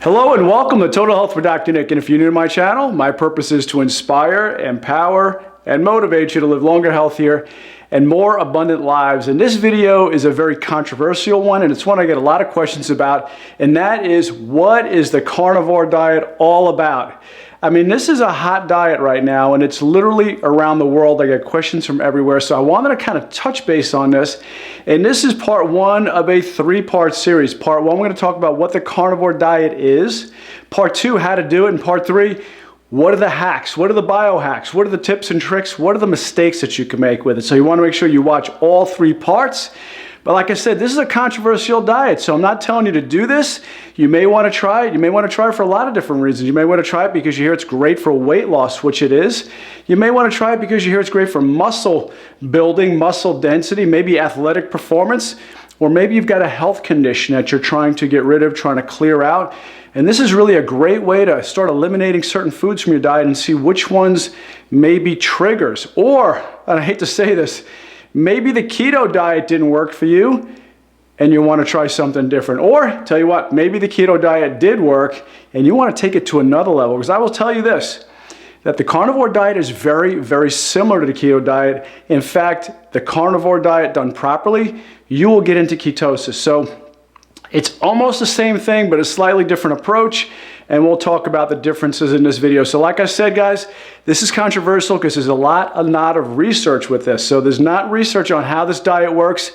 Hello and welcome to Total Health with Dr. Nick. And if you're new to my channel, my purpose is to inspire, empower, and motivate you to live longer, healthier, and more abundant lives. And this video is a very controversial one, and it's one I get a lot of questions about, and that is, what is the carnivore diet all about? I mean, this is a hot diet right now, and it's literally around the world. I get questions from everywhere, so I wanted to kind of touch base on this. And this is part one of a three-part series. Part one, we're going to talk about what the carnivore diet is. Part two, how to do it. And part three, what are the hacks? What are the biohacks? What are the tips and tricks? What are the mistakes that you can make with it? So you want to make sure you watch all three parts. But like I said, this is a controversial diet, so I'm not telling you to do this. You may want to try it. You may want to try it for a lot of different reasons. You may want to try it because you hear it's great for weight loss, which it is. You may want to try it because you hear it's great for muscle building, muscle density, maybe athletic performance, or maybe you've got a health condition that you're trying to get rid of, trying to clear out. And this is really a great way to start eliminating certain foods from your diet and see which ones may be triggers. Or, and I hate to say this, maybe the keto diet didn't work for you and you want to try something different. Or, tell you what, maybe the keto diet did work and you want to take it to another level. Because I will tell you this, that the carnivore diet is very, very similar to the keto diet. In fact, the carnivore diet done properly, you will get into ketosis. So it's almost the same thing, but a slightly different approach. And we'll talk about the differences in this video. So like I said, guys, this is controversial because there's a lot of research with this. So there's not research on how this diet works,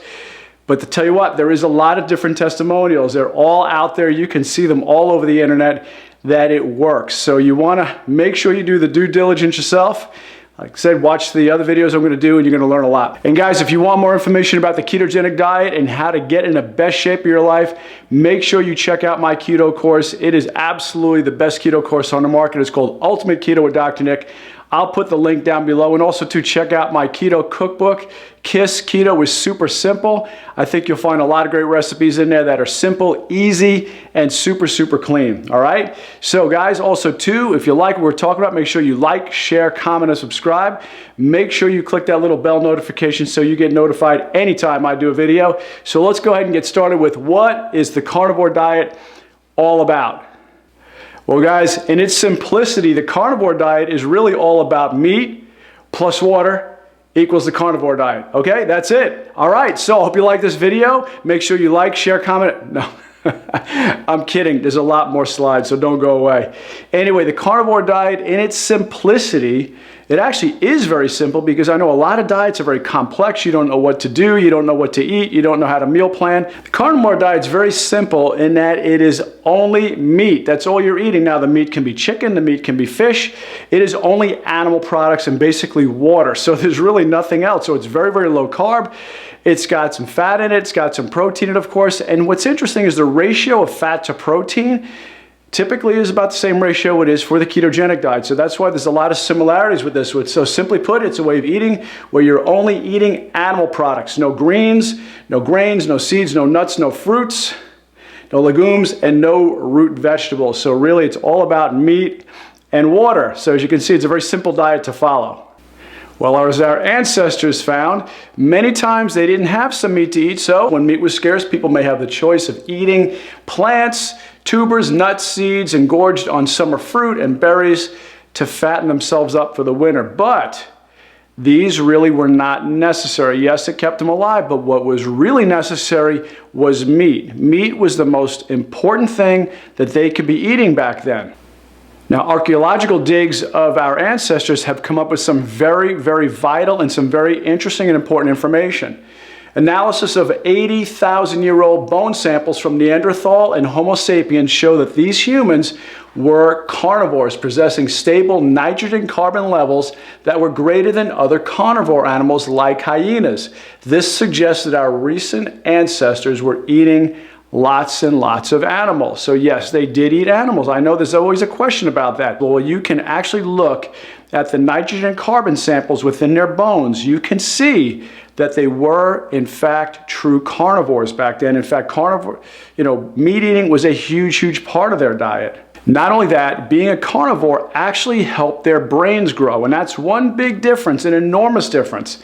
but to tell you what, there is a lot of different testimonials. They're all out there. You can see them all over the internet that it works. So you want to make sure you do the due diligence yourself. Like I said, watch the other videos I'm going to do and you're going to learn a lot. And guys, if you want more information about the ketogenic diet and how to get in the best shape of your life, make sure you check out my keto course. It is absolutely the best keto course on the market. It's called Ultimate Keto with Dr. Nick. I'll put the link down below, and also to check out my keto cookbook. Kiss Keto is super simple. I think you'll find a lot of great recipes in there that are simple, easy, and super clean. All right? So guys, also too, if you like what we're talking about, make sure you like, share, comment, and subscribe. Make sure you click that little bell notification so you get notified anytime I do a video. So let's go ahead and get started with what is the carnivore diet all about. Well guys, in its simplicity, the carnivore diet is really all about meat plus water equals the carnivore diet. Okay, that's it. All right, so I hope you like this video. Make sure you like, share, comment. No, I'm kidding. There's a lot more slides, so don't go away. Anyway, the carnivore diet, in its simplicity, it actually is very simple, because I know a lot of diets are very complex. You don't know what to do. You don't know what to eat. You don't know how to meal plan. The carnivore diet is very simple in that it is only meat. That's all you're eating. Now, the meat can be chicken. The meat can be fish. It is only animal products and basically water. So there's really nothing else. So it's very low carb. It's got some fat in it. It's got some protein in it, of course. And what's interesting is the ratio of fat to protein typically is about the same ratio it is for the ketogenic diet. So that's why there's a lot of similarities with this. So simply put, it's a way of eating where you're only eating animal products. No greens, no grains, no seeds, no nuts, no fruits, no legumes, and no root vegetables. So really, it's all about meat and water. So as you can see, it's a very simple diet to follow. Well, as our ancestors found, many times they didn't have some meat to eat. So when meat was scarce, people may have the choice of eating plants, tubers, nuts, seeds, and gorged on summer fruit and berries to fatten themselves up for the winter. But these really were not necessary. Yes, it kept them alive, but what was really necessary was meat. Meat was the most important thing that they could be eating back then. Now, archaeological digs of our ancestors have come up with some very vital and some very interesting and important information. Analysis of 80,000-year-old bone samples from Neanderthal and Homo sapiens show that these humans were carnivores, possessing stable nitrogen carbon levels that were greater than other carnivore animals like hyenas. This suggests that our recent ancestors were eating lots and lots of animals. So yes, they did eat animals. I know there's always a question about that. Well, you can actually look at the nitrogen carbon samples within their bones. You can see that they were, in fact, true carnivores back then. In fact, meat eating was a huge part of their diet. Not only that, being a carnivore actually helped their brains grow. And that's one big difference, an enormous difference.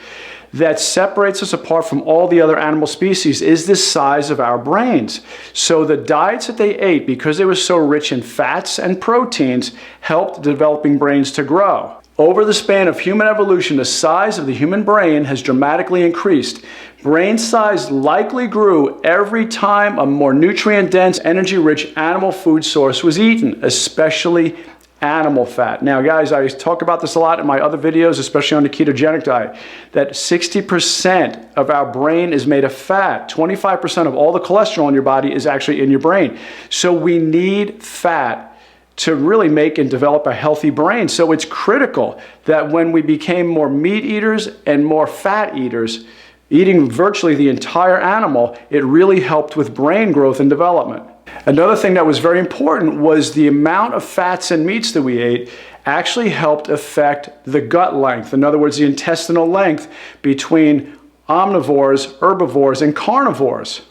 that separates us apart from all the other animal species is the size of our brains. So the diets that they ate, because they were so rich in fats and proteins, helped developing brains to grow. Over the span of human evolution, the size of the human brain has dramatically increased. Brain size likely grew every time a more nutrient-dense, energy-rich animal food source was eaten, especially animal fat. Now guys, I talk about this a lot in my other videos, especially on the ketogenic diet, that 60% of our brain is made of fat. 25% of all the cholesterol in your body is actually in your brain. So we need fat to really make and develop a healthy brain. So it's critical that when we became more meat eaters and more fat eaters, eating virtually the entire animal, it really helped with brain growth and development. Another thing that was very important was the amount of fats and meats that we ate actually helped affect the gut length. In other words, the intestinal length between omnivores, herbivores, and carnivores.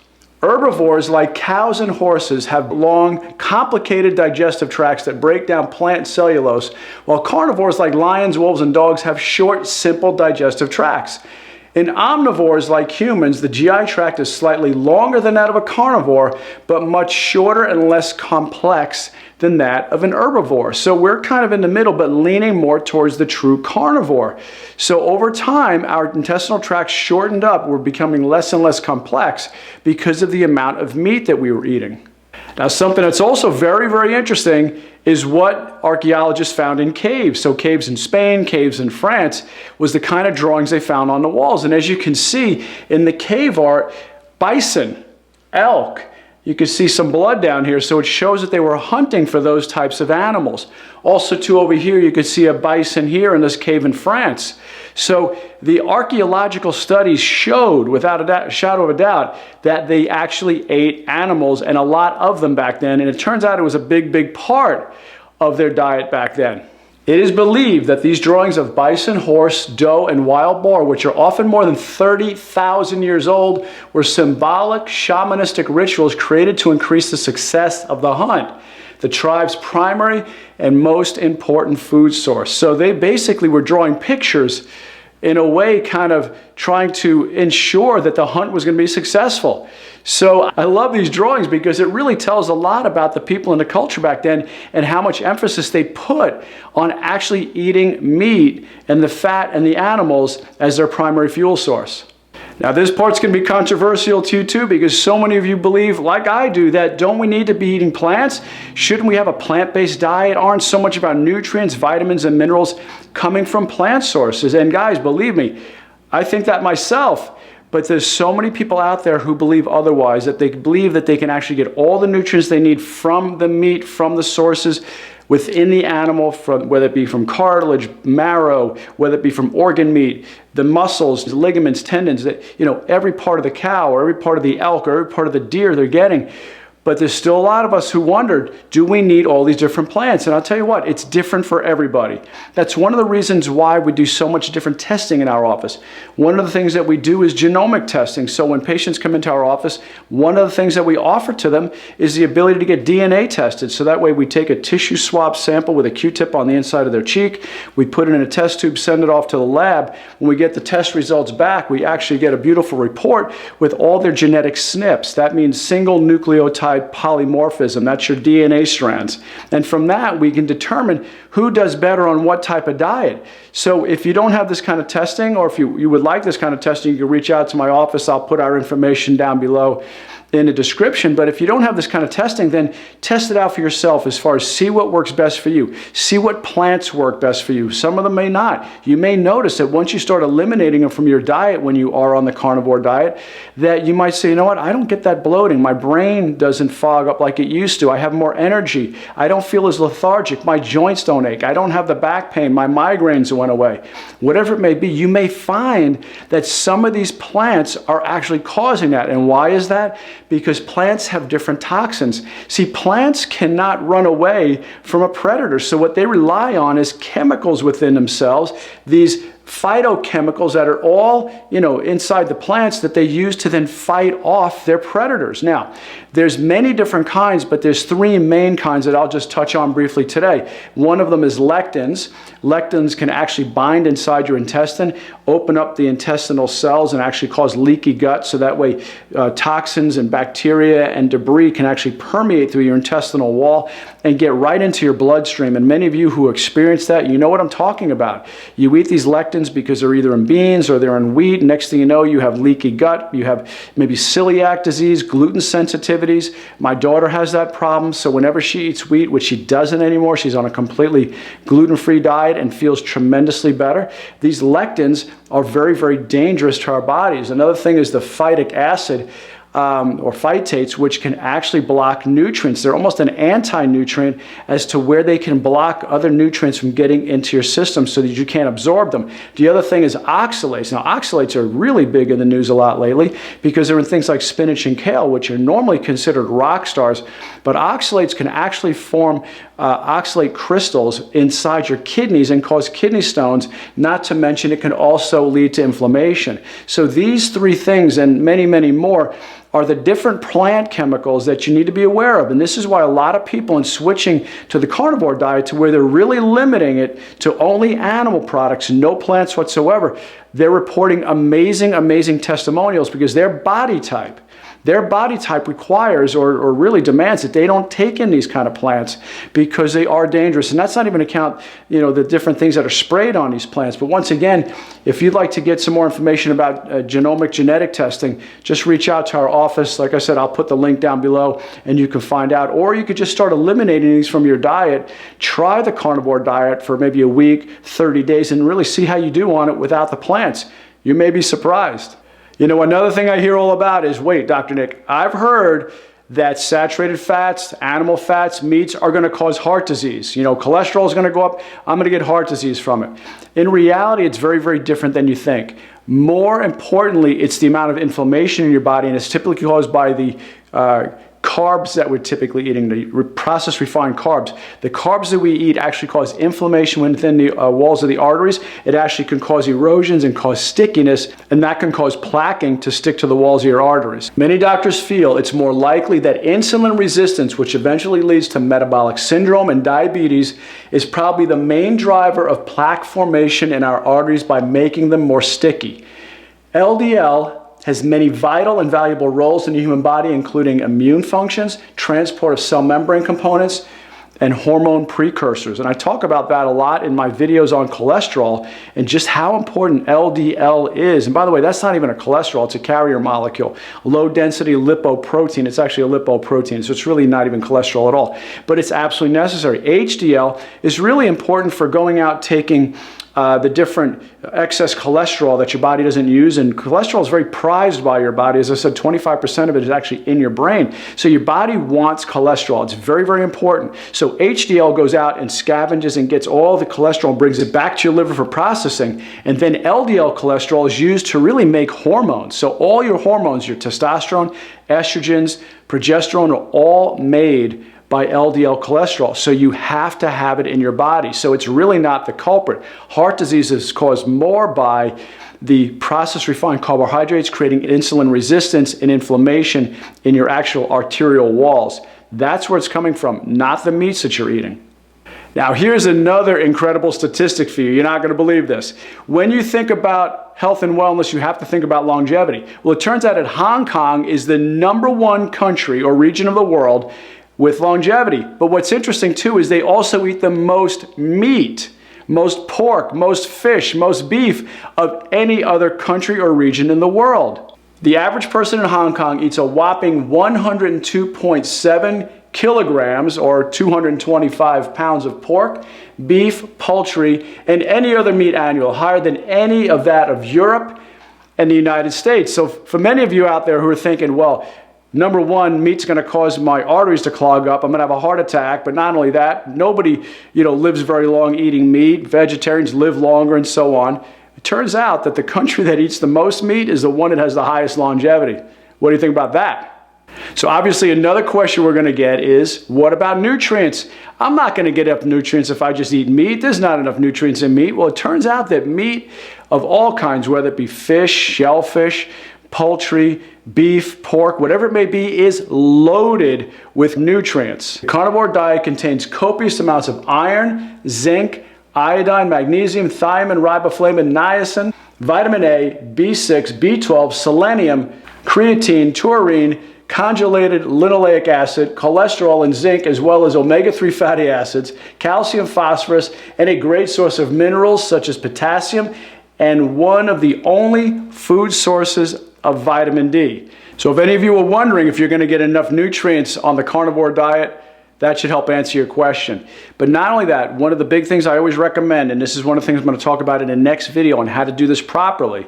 Herbivores, like cows and horses, have long, complicated digestive tracts that break down plant cellulose, while carnivores, like lions, wolves, and dogs, have short, simple digestive tracts. In omnivores, like humans, the GI tract is slightly longer than that of a carnivore, but much shorter and less complex than that of an herbivore. So we're kind of in the middle, but leaning more towards the true carnivore. So over time, our intestinal tract shortened up. We're becoming less and less complex because of the amount of meat that we were eating. Now, something that's also very, very interesting is what archaeologists found in caves. So caves in Spain, caves in France, was the kind of drawings they found on the walls. And as you can see in the cave art, bison, elk, you can see some blood down here, so it shows that they were hunting for those types of animals. Also, too, over here, you can see a bison here in this cave in France. So the archaeological studies showed, without a shadow of a doubt, that they actually ate animals, and a lot of them back then, and it turns out it was a big, big part of their diet back then. It is believed that these drawings of bison, horse, doe, and wild boar, which are often more than 30,000 years old, were symbolic shamanistic rituals created to increase the success of the hunt, the tribe's primary and most important food source. So they basically were drawing pictures in a way kind of trying to ensure that the hunt was going to be successful. So I love these drawings because it really tells a lot about the people in the culture back then and how much emphasis they put on actually eating meat and the fat and the animals as their primary fuel source. Now this part's going to be controversial to you too, because so many of you believe, like I do, that don't we need to be eating plants? Shouldn't we have a plant-based diet? Aren't so much of our nutrients, vitamins, and minerals coming from plant sources? And guys, believe me, I think that myself. But there's so many people out there who believe otherwise, that they believe that they can actually get all the nutrients they need from the meat, from the sources within the animal, from, whether it be from cartilage, marrow, whether it be from organ meat, the muscles, ligaments, tendons, that, you know, every part of the cow or every part of the elk or every part of the deer they're getting. But there's still a lot of us who wondered, do we need all these different plants? And I'll tell you what, it's different for everybody. That's one of the reasons why we do so much different testing in our office. One of the things that we do is genomic testing. So when patients come into our office, one of the things that we offer to them is the ability to get DNA tested. So that way we take a tissue swab sample with a Q-tip on the inside of their cheek, we put it in a test tube, send it off to the lab. When we get the test results back, we actually get a beautiful report with all their genetic SNPs. That means single nucleotide polymorphism. That's your DNA strands. And from that, we can determine who does better on what type of diet. So if you don't have this kind of testing, or if you would like this kind of testing, you can reach out to my office. I'll put our information down below in the description. But if you don't have this kind of testing, then test it out for yourself as far as see what works best for you. See what plants work best for you. Some of them may not. You may notice that once you start eliminating them from your diet when you are on the carnivore diet, that you might say, you know what, I don't get that bloating. My brain doesn't fog up like it used to. I have more energy. I don't feel as lethargic. My joints don't ache. I don't have the back pain. My migraines went away. Whatever it may be, you may find that some of these plants are actually causing that. And why is that? Because plants have different toxins. See, plants cannot run away from a predator. So what they rely on is chemicals within themselves, these phytochemicals that are all, inside the plants that they use to then fight off their predators. Now, there's many different kinds, but there's three main kinds that I'll just touch on briefly today. One of them is lectins. Lectins can actually bind inside your intestine, open up the intestinal cells, and actually cause leaky gut, so that way toxins and bacteria and debris can actually permeate through your intestinal wall and get right into your bloodstream. And many of you who experience that, you know what I'm talking about. You eat these lectins because they're either in beans or they're in wheat. Next thing you know, you have leaky gut, you have maybe celiac disease, gluten sensitivities. My daughter has that problem, so whenever she eats wheat, which she doesn't anymore, she's on a completely gluten-free diet and feels tremendously better. These lectins are very, very dangerous to our bodies. Another thing is the phytic acid, or phytates, which can actually block nutrients. They're almost an anti-nutrient as to where they can block other nutrients from getting into your system so that you can't absorb them. The other thing is oxalates. Now, oxalates are really big in the news a lot lately because they're in things like spinach and kale, which are normally considered rock stars, but oxalates can actually form oxalate crystals inside your kidneys and cause kidney stones, not to mention it can also lead to inflammation. So these three things and many, many more are the different plant chemicals that you need to be aware of. And this is why a lot of people in switching to the carnivore diet, to where they're really limiting it to only animal products, no plants whatsoever, they're reporting amazing, amazing testimonials because their body type requires or really demands that they don't take in these kind of plants because they are dangerous. And that's not even account, the different things that are sprayed on these plants. But once again, if you'd like to get some more information about genetic testing, just reach out to our office. Like I said, I'll put the link down below and you can find out. Or you could just start eliminating these from your diet. Try the carnivore diet for maybe a week, 30 days, and really see how you do on it without the plants. You may be surprised. Another thing I hear all about is, wait, Dr. Nick, I've heard that saturated fats, animal fats, meats are going to cause heart disease. Cholesterol is going to go up. I'm going to get heart disease from it. In reality, it's very, very different than you think. More importantly, it's the amount of inflammation in your body, and it's typically caused by the carbs that we're typically eating, the processed refined carbs. The carbs that we eat actually cause inflammation within the walls of the arteries. It actually can cause erosions and cause stickiness, and that can cause plaquing to stick to the walls of your arteries. Many doctors feel it's more likely that insulin resistance, which eventually leads to metabolic syndrome and diabetes, is probably the main driver of plaque formation in our arteries by making them more sticky. LDL has many vital and valuable roles in the human body, including immune functions, transport of cell membrane components, and hormone precursors. And I talk about that a lot in my videos on cholesterol and just how important LDL is. And by the way, that's not even a cholesterol, it's a carrier molecule. Low density lipoprotein, it's actually a lipoprotein, so it's really not even cholesterol at all. But it's absolutely necessary. HDL is really important for going out taking the different excess cholesterol that your body doesn't use. And cholesterol is very prized by your body. As I said, 25% of it is actually in your brain. So your body wants cholesterol. It's very, very important. So HDL goes out and scavenges and gets all the cholesterol and brings it back to your liver for processing. And then LDL cholesterol is used to really make hormones. So all your hormones, your testosterone, estrogens, progesterone, are all made by LDL cholesterol. So you have to have it in your body. So it's really not the culprit. Heart disease is caused more by the processed refined carbohydrates creating insulin resistance and inflammation in your actual arterial walls. That's where it's coming from, not the meats that you're eating. Now, here's another incredible statistic for you. You're not going to believe this. When you think about health and wellness, you have to think about longevity. Well, it turns out that Hong Kong is the #1 country or region of the world with longevity. But what's interesting too is they also eat the most meat, most pork, most fish, most beef of any other country or region in the world. The average person in Hong Kong eats a whopping 102.7 kilograms or 225 pounds of pork, beef, poultry, and any other meat annual, higher than any of that of Europe and the United States. So for many of you out there who are thinking, well, number one, meat's going to cause my arteries to clog up. I'm going to have a heart attack. But not only that, nobody, lives very long eating meat. Vegetarians live longer and so on. It turns out that the country that eats the most meat is the one that has the highest longevity. What do you think about that? So obviously another question we're going to get is, what about nutrients? I'm not going to get enough nutrients if I just eat meat. There's not enough nutrients in meat. Well, it turns out that meat of all kinds, whether it be fish, shellfish, poultry, beef, pork, whatever it may be, is loaded with nutrients. The carnivore diet contains copious amounts of iron, zinc, iodine, magnesium, thiamine, riboflavin, niacin, vitamin A, B6, B12, selenium, creatine, taurine, conjugated linoleic acid, cholesterol, and zinc, as well as omega-3 fatty acids, calcium, phosphorus, and a great source of minerals such as potassium, and one of the only food sources of vitamin D. So if any of you were wondering if you're going to get enough nutrients on the carnivore diet, that should help answer your question. But not only that, one of the big things I always recommend, and this is one of the things I'm going to talk about in the next video on how to do this properly,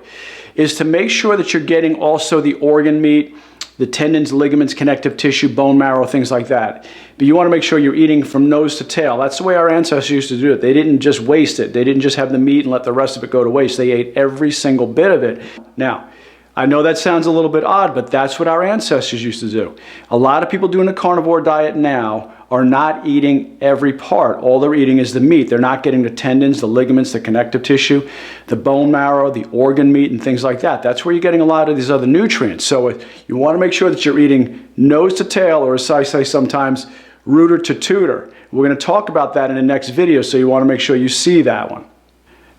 is to make sure that you're getting also the organ meat, the tendons, ligaments, connective tissue, bone marrow, things like that. But you want to make sure you're eating from nose to tail. That's the way our ancestors used to do it. They didn't just waste it. They didn't just have the meat and let the rest of it go to waste. They ate every single bit of it. Now, I know that sounds a little bit odd, but that's what our ancestors used to do. A lot of people doing a carnivore diet now are not eating every part. All they're eating is the meat. They're not getting the tendons, the ligaments, the connective tissue, the bone marrow, the organ meat, and things like that. That's where you're getting a lot of these other nutrients. So you want to make sure that you're eating nose to tail, or as I say sometimes, rooter to tutor. We're going to talk about that in the next video, so you want to make sure you see that one.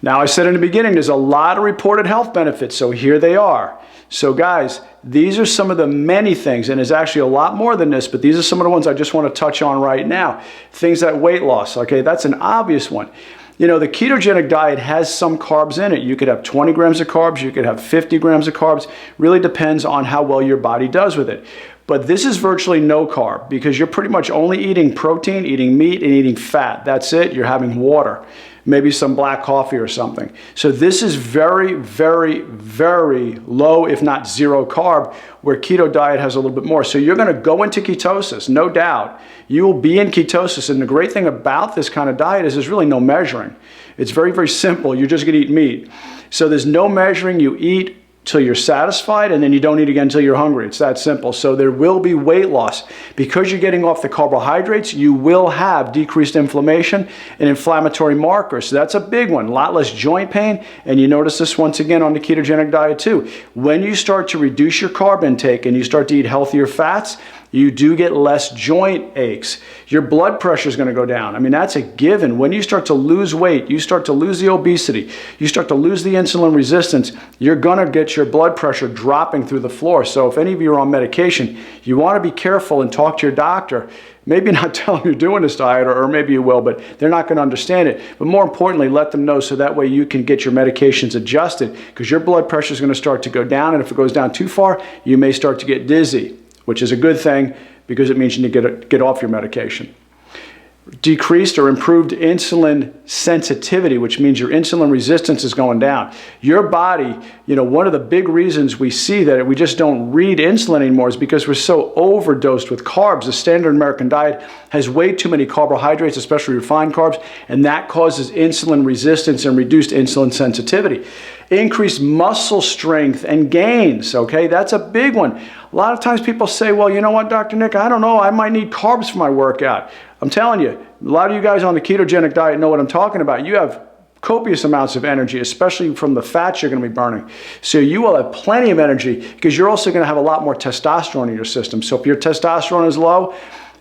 Now, I said in the beginning, there's a lot of reported health benefits, so here they are. So guys, these are some of the many things, and there's actually a lot more than this, but these are some of the ones I just want to touch on right now. Things that weight loss, okay, that's an obvious one. You know, the ketogenic diet has some carbs in it. You could have 20 grams of carbs, you could have 50 grams of carbs. Really depends on how well your body does with it. But this is virtually no carb because you're pretty much only eating protein, eating meat, and eating fat. That's it. You're having water, maybe some black coffee or something. So this is very, very, very low, if not zero carb, where keto diet has a little bit more. So you're going to go into ketosis, no doubt. You will be in ketosis. And the great thing about this kind of diet is there's really no measuring. It's very, very simple. You're just going to eat meat. So there's no measuring. You eat till you're satisfied, and then you don't eat again until you're hungry. It's that simple. So there will be weight loss. Because you're getting off the carbohydrates, you will have decreased inflammation and inflammatory markers. So that's a big one. A lot less joint pain, and you notice this once again on the ketogenic diet too. When you start to reduce your carb intake and you start to eat healthier fats, you do get less joint aches. Your blood pressure is going to go down. I mean, that's a given. When you start to lose weight, you start to lose the obesity, you start to lose the insulin resistance, you're going to get your blood pressure dropping through the floor. So if any of you are on medication, you want to be careful and talk to your doctor. Maybe not tell them you're doing this diet, or maybe you will, but they're not going to understand it. But more importantly, let them know so that way you can get your medications adjusted, because your blood pressure is going to start to go down, and if it goes down too far, you may start to get dizzy, which is a good thing because it means you need to get off your medication. Decreased or improved insulin sensitivity, which means your insulin resistance is going down. Your body, you know, one of the big reasons we see that we just don't read insulin anymore is because we're so overdosed with carbs. The standard American diet has way too many carbohydrates, especially refined carbs, and that causes insulin resistance and reduced insulin sensitivity. Increased muscle strength and gains, okay? That's a big one. A lot of times people say, well, you know what, Dr. Nick, I don't know, I might need carbs for my workout. I'm telling you, a lot of you guys on the ketogenic diet know what I'm talking about. You have copious amounts of energy, especially from the fats you're going to be burning. So you will have plenty of energy because you're also going to have a lot more testosterone in your system. So if your testosterone is low,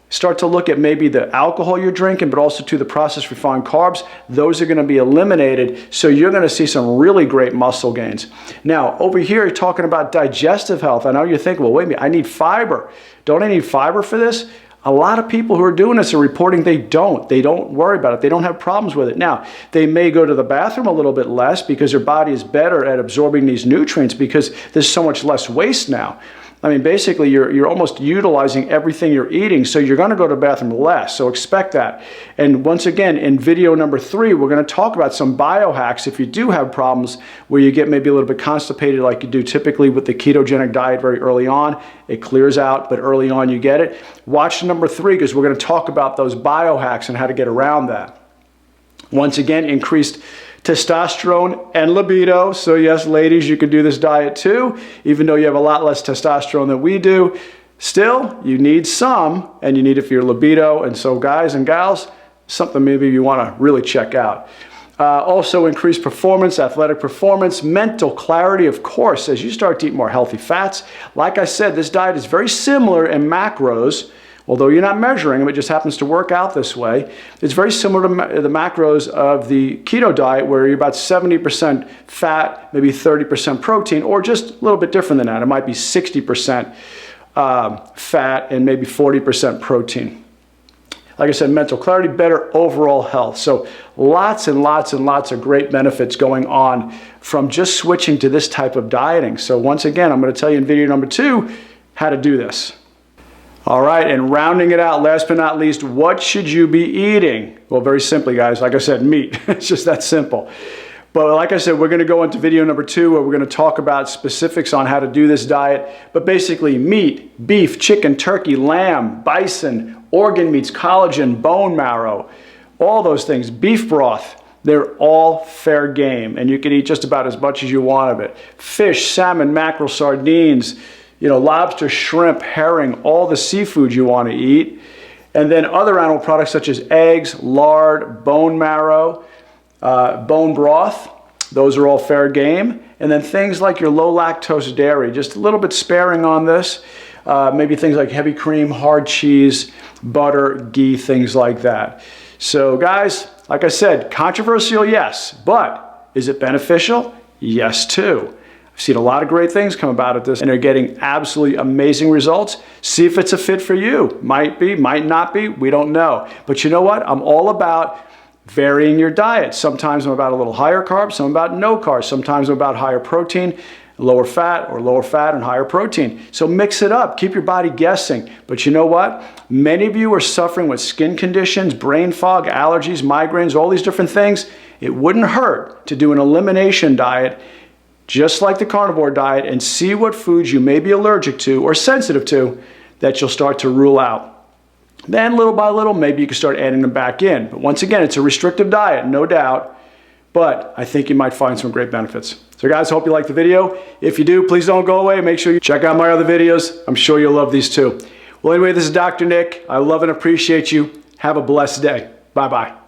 start to look at maybe the alcohol you're drinking, but also to the processed refined carbs. Those are going to be eliminated. So you're going to see some really great muscle gains. Now, over here, you're talking about digestive health. I know you're thinking, well, wait a minute, I need fiber. Don't I need fiber for this? A lot of people who are doing this are reporting they don't. They don't worry about it. They don't have problems with it. Now, they may go to the bathroom a little bit less because their body is better at absorbing these nutrients because there's so much less waste now. I mean, basically, you're almost utilizing everything you're eating, so you're going to go to the bathroom less, so expect that. And once again, in video number 3, we're going to talk about some biohacks if you do have problems where you get maybe a little bit constipated like you do typically with the ketogenic diet very early on. It clears out, but early on you get it. Watch number 3 because we're going to talk about those biohacks and how to get around that. Once again, increased testosterone and libido. So yes, ladies, you can do this diet too, even though you have a lot less testosterone than we do. Still, you need some, and you need it for your libido. And so guys and gals, something maybe you want to really check out. Also increased performance, athletic performance, mental clarity, of course, as you start to eat more healthy fats. Like I said, this diet is very similar in macros, although you're not measuring them, it just happens to work out this way. It's very similar to the macros of the keto diet, where you're about 70% fat, maybe 30% protein, or just a little bit different than that. It might be 60% fat and maybe 40% protein. Like I said, mental clarity, better overall health. So lots and lots and lots of great benefits going on from just switching to this type of dieting. So once again, I'm going to tell you in video number 2 how to do this. All right, and rounding it out, last but not least, what should you be eating? Well, very simply, guys, like I said, meat. It's just that simple. But like I said, we're going to go into video number 2 where we're going to talk about specifics on how to do this diet. But basically, meat, beef, chicken, turkey, lamb, bison, organ meats, collagen, bone marrow, all those things, beef broth, they're all fair game. And you can eat just about as much as you want of it. Fish, salmon, mackerel, sardines, lobster, shrimp, herring, all the seafood you want to eat. And then other animal products such as eggs, lard, bone marrow, bone broth, those are all fair game. And then things like your low lactose dairy, just a little bit sparing on this. Maybe things like heavy cream, hard cheese, butter, ghee, things like that. So guys, like I said, controversial, yes, but is it beneficial? Yes, too. I've seen a lot of great things come about at this, and they're getting absolutely amazing results. See if it's a fit for you. Might be, might not be, we don't know. But you know what? I'm all about varying your diet. Sometimes I'm about a little higher carb, some about no carbs. Sometimes I'm about higher protein, lower fat, or lower fat and higher protein. So mix it up, keep your body guessing. But you know what? Many of you are suffering with skin conditions, brain fog, allergies, migraines, all these different things. It wouldn't hurt to do an elimination diet, just like the carnivore diet, and see what foods you may be allergic to or sensitive to that you'll start to rule out. Then little by little, maybe you can start adding them back in. But once again, it's a restrictive diet, no doubt. But I think you might find some great benefits. So guys, hope you liked the video. If you do, please don't go away. Make sure you check out my other videos. I'm sure you'll love these too. Well, anyway, this is Dr. Nick. I love and appreciate you. Have a blessed day. Bye-bye.